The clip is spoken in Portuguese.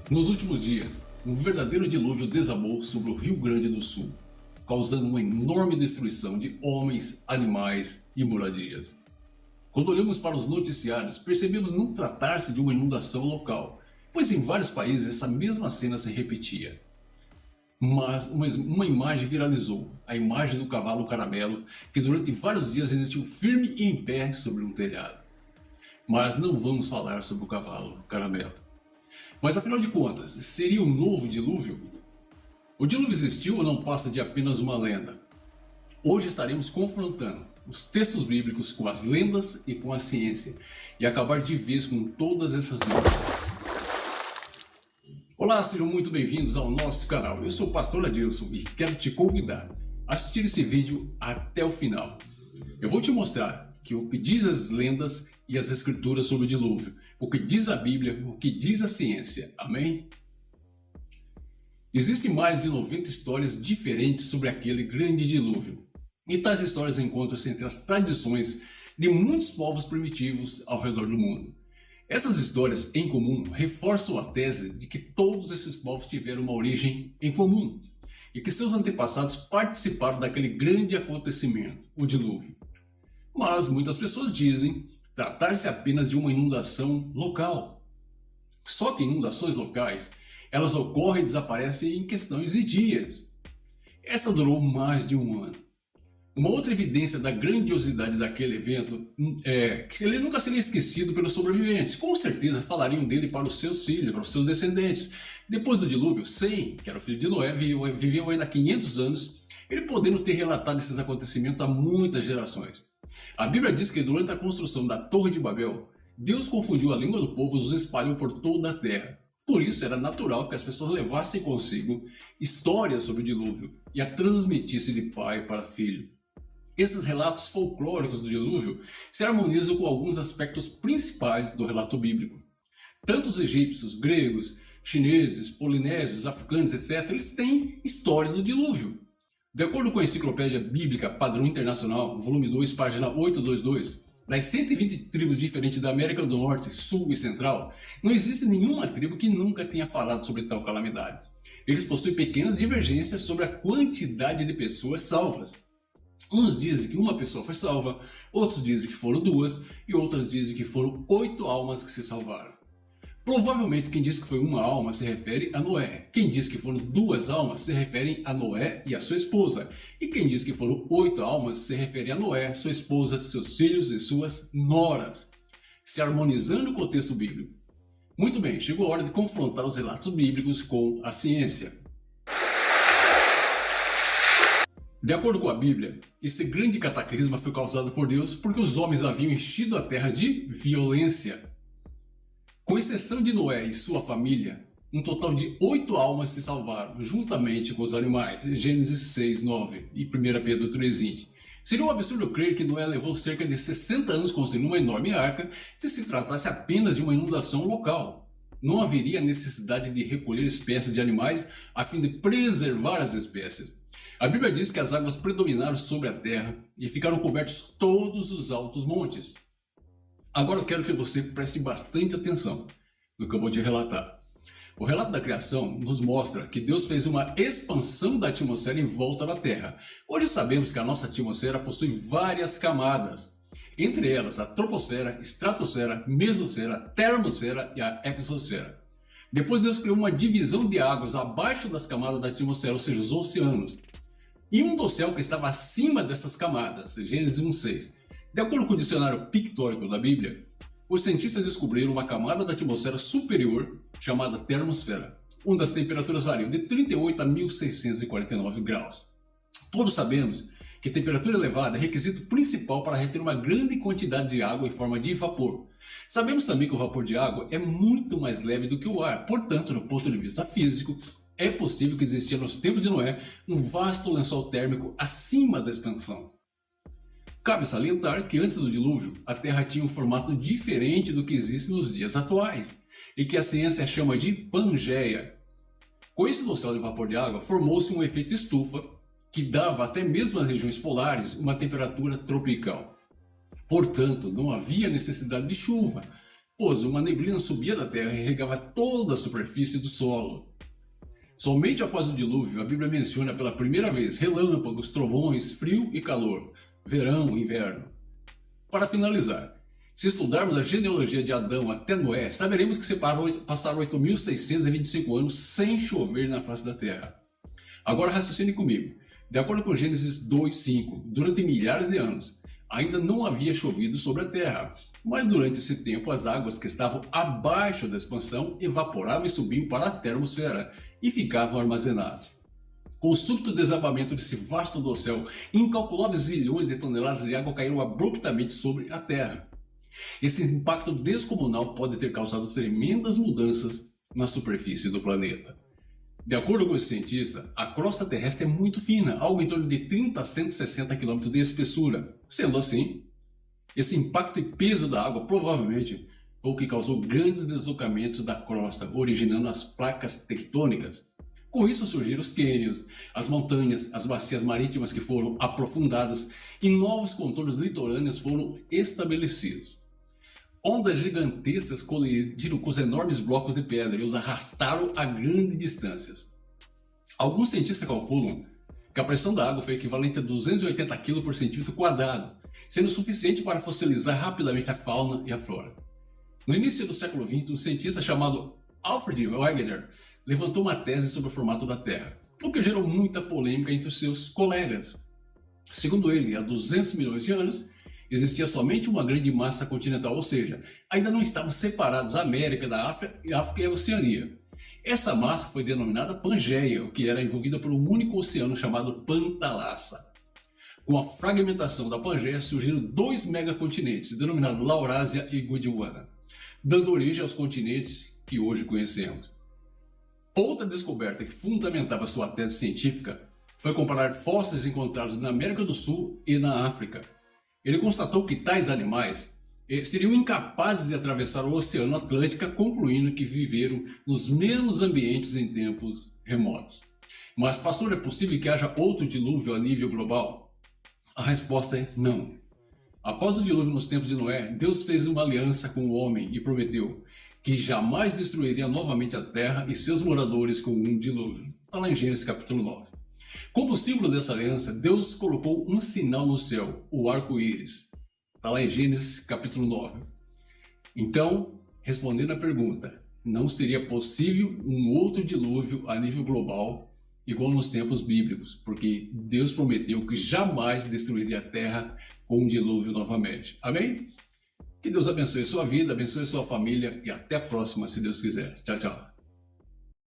Nos últimos dias, um verdadeiro dilúvio desabou sobre o Rio Grande do Sul, causando uma enorme destruição de homens, animais e moradias. Quando olhamos para os noticiários, percebemos não tratar-se de uma inundação local, pois em vários países essa mesma cena se repetia. Mas uma imagem viralizou, a imagem do cavalo caramelo, que durante vários dias resistiu firme e em pé sobre um telhado. Mas não vamos falar sobre o cavalo caramelo. Mas afinal de contas, seria um novo dilúvio? O dilúvio existiu ou não passa de apenas uma lenda? Hoje estaremos confrontando os textos bíblicos com as lendas e com a ciência e acabar de vez com todas essas dúvidas. Olá, sejam muito bem-vindos ao nosso canal. Eu sou o Pastor Adilson e quero te convidar a assistir esse vídeo até o final. Eu vou te mostrar que o que diz as lendas e as escrituras sobre o dilúvio, o que diz a Bíblia, o que diz a ciência. Amém? Existem mais de 90 histórias diferentes sobre aquele grande dilúvio. E tais histórias encontram-se entre as tradições de muitos povos primitivos ao redor do mundo. Essas histórias em comum reforçam a tese de que todos esses povos tiveram uma origem em comum e que seus antepassados participaram daquele grande acontecimento, o dilúvio. Mas muitas pessoas dizem tratar-se apenas de uma inundação local. Só que inundações locais, elas ocorrem e desaparecem em questões de dias. Essa durou mais de um ano. Uma outra evidência da grandiosidade daquele evento é que ele nunca seria esquecido pelos sobreviventes. Com certeza falariam dele para os seus filhos, para os seus descendentes. Depois do dilúvio, Sem, que era o filho de Noé, viveu ainda 500 anos, ele podendo ter relatado esses acontecimentos a muitas gerações. A Bíblia diz que durante a construção da Torre de Babel, Deus confundiu a língua do povo e os espalhou por toda a terra. Por isso era natural que as pessoas levassem consigo histórias sobre o dilúvio e a transmitissem de pai para filho. Esses relatos folclóricos do dilúvio se harmonizam com alguns aspectos principais do relato bíblico. Tanto os egípcios, gregos, chineses, polinésios, africanos, etc., eles têm histórias do dilúvio. De acordo com a Enciclopédia Bíblica Padrão Internacional, volume 2, página 822, das 120 tribos diferentes da América do Norte, Sul e Central, não existe nenhuma tribo que nunca tenha falado sobre tal calamidade. Eles possuem pequenas divergências sobre a quantidade de pessoas salvas. Uns dizem que uma pessoa foi salva, outros dizem que foram duas e outras dizem que foram 8 almas que se salvaram. Provavelmente quem diz que foi uma alma se refere a Noé. Quem diz que foram 2 almas se refere a Noé e a sua esposa. E quem diz que foram 8 almas se refere a Noé, sua esposa, seus filhos e suas noras, se harmonizando com o texto bíblico. Muito bem, chegou a hora de confrontar os relatos bíblicos com a ciência. De acordo com a Bíblia, esse grande cataclisma foi causado por Deus porque os homens haviam enchido a terra de violência. Com exceção de Noé e sua família, um total de 8 almas se salvaram, juntamente com os animais. Gênesis 6, 9 e 1 Pedro 3, 20. Seria um absurdo crer que Noé levou cerca de 60 anos construindo uma enorme arca se tratasse apenas de uma inundação local. Não haveria necessidade de recolher espécies de animais a fim de preservar as espécies. A Bíblia diz que as águas predominaram sobre a terra e ficaram cobertos todos os altos montes. Agora eu quero que você preste bastante atenção no que eu vou te relatar. O relato da criação nos mostra que Deus fez uma expansão da atmosfera em volta da Terra. Hoje sabemos que a nossa atmosfera possui várias camadas, entre elas a troposfera, estratosfera, mesosfera, termosfera e a exosfera. Depois Deus criou uma divisão de águas abaixo das camadas da atmosfera, ou seja, os oceanos, e um dossel que estava acima dessas camadas, Gênesis 1:6. De acordo com o dicionário pictórico da Bíblia, os cientistas descobriram uma camada da atmosfera superior chamada termosfera, onde as temperaturas variam de 38 a 1649 graus. Todos sabemos que temperatura elevada é requisito principal para reter uma grande quantidade de água em forma de vapor. Sabemos também que o vapor de água é muito mais leve do que o ar, portanto, do ponto de vista físico, é possível que existia nos tempos de Noé um vasto lençol térmico acima da expansão. Cabe salientar que antes do dilúvio, a Terra tinha um formato diferente do que existe nos dias atuais, e que a ciência chama de Pangeia. Com esse dossel de vapor de água, formou-se um efeito estufa, que dava até mesmo às regiões polares uma temperatura tropical. Portanto, não havia necessidade de chuva, pois uma neblina subia da terra e regava toda a superfície do solo. Somente após o dilúvio, a Bíblia menciona pela primeira vez relâmpagos, trovões, frio e calor, verão e inverno. Para finalizar, se estudarmos a genealogia de Adão até Noé, saberemos que passaram 8.625 anos sem chover na face da terra. Agora raciocine comigo. De acordo com Gênesis 2:5, durante milhares de anos, ainda não havia chovido sobre a terra, mas durante esse tempo as águas que estavam abaixo da expansão evaporavam e subiam para a termosfera e ficavam armazenadas. Com o súbito desabamento desse vasto dossel, incalculáveis zilhões de toneladas de água caíram abruptamente sobre a terra. Esse impacto descomunal pode ter causado tremendas mudanças na superfície do planeta. De acordo com esse cientista, a crosta terrestre é muito fina, algo em torno de 30 a 160 km de espessura. Sendo assim, esse impacto e peso da água provavelmente foi o que causou grandes deslocamentos da crosta, originando as placas tectônicas. Com isso surgiram os cânions, as montanhas, as bacias marítimas que foram aprofundadas e novos contornos litorâneos foram estabelecidos. Ondas gigantescas colidiram com os enormes blocos de pedra e os arrastaram a grandes distâncias. Alguns cientistas calculam que a pressão da água foi equivalente a 280 kg por centímetro quadrado, sendo suficiente para fossilizar rapidamente a fauna e a flora. No início do século XX, um cientista chamado Alfred Wegener levantou uma tese sobre o formato da Terra, o que gerou muita polêmica entre os seus colegas. Segundo ele, há 200 milhões de anos, existia somente uma grande massa continental, ou seja, ainda não estavam separados a América da África e a Oceania. Essa massa foi denominada Pangeia, o que era envolvida por um único oceano chamado Pantalassa. Com a fragmentação da Pangeia surgiram dois megacontinentes, denominados Laurásia e Gondwana, dando origem aos continentes que hoje conhecemos. Outra descoberta que fundamentava sua tese científica foi comparar fósseis encontrados na América do Sul e na África. Ele constatou que tais animais seriam incapazes de atravessar o Oceano Atlântico, concluindo que viveram nos mesmos ambientes em tempos remotos. Mas, pastor, é possível que haja outro dilúvio a nível global? A resposta é não. Após o dilúvio nos tempos de Noé, Deus fez uma aliança com o homem e prometeu que jamais destruiria novamente a terra e seus moradores com um dilúvio. Está lá em Gênesis capítulo 9. Como símbolo dessa aliança, Deus colocou um sinal no céu, o arco-íris. Está lá em Gênesis capítulo 9. Então, respondendo à pergunta, não seria possível um outro dilúvio a nível global igual nos tempos bíblicos, porque Deus prometeu que jamais destruiria a terra com um dilúvio novamente. Amém? Que Deus abençoe sua vida, abençoe sua família e até a próxima, se Deus quiser. Tchau, tchau.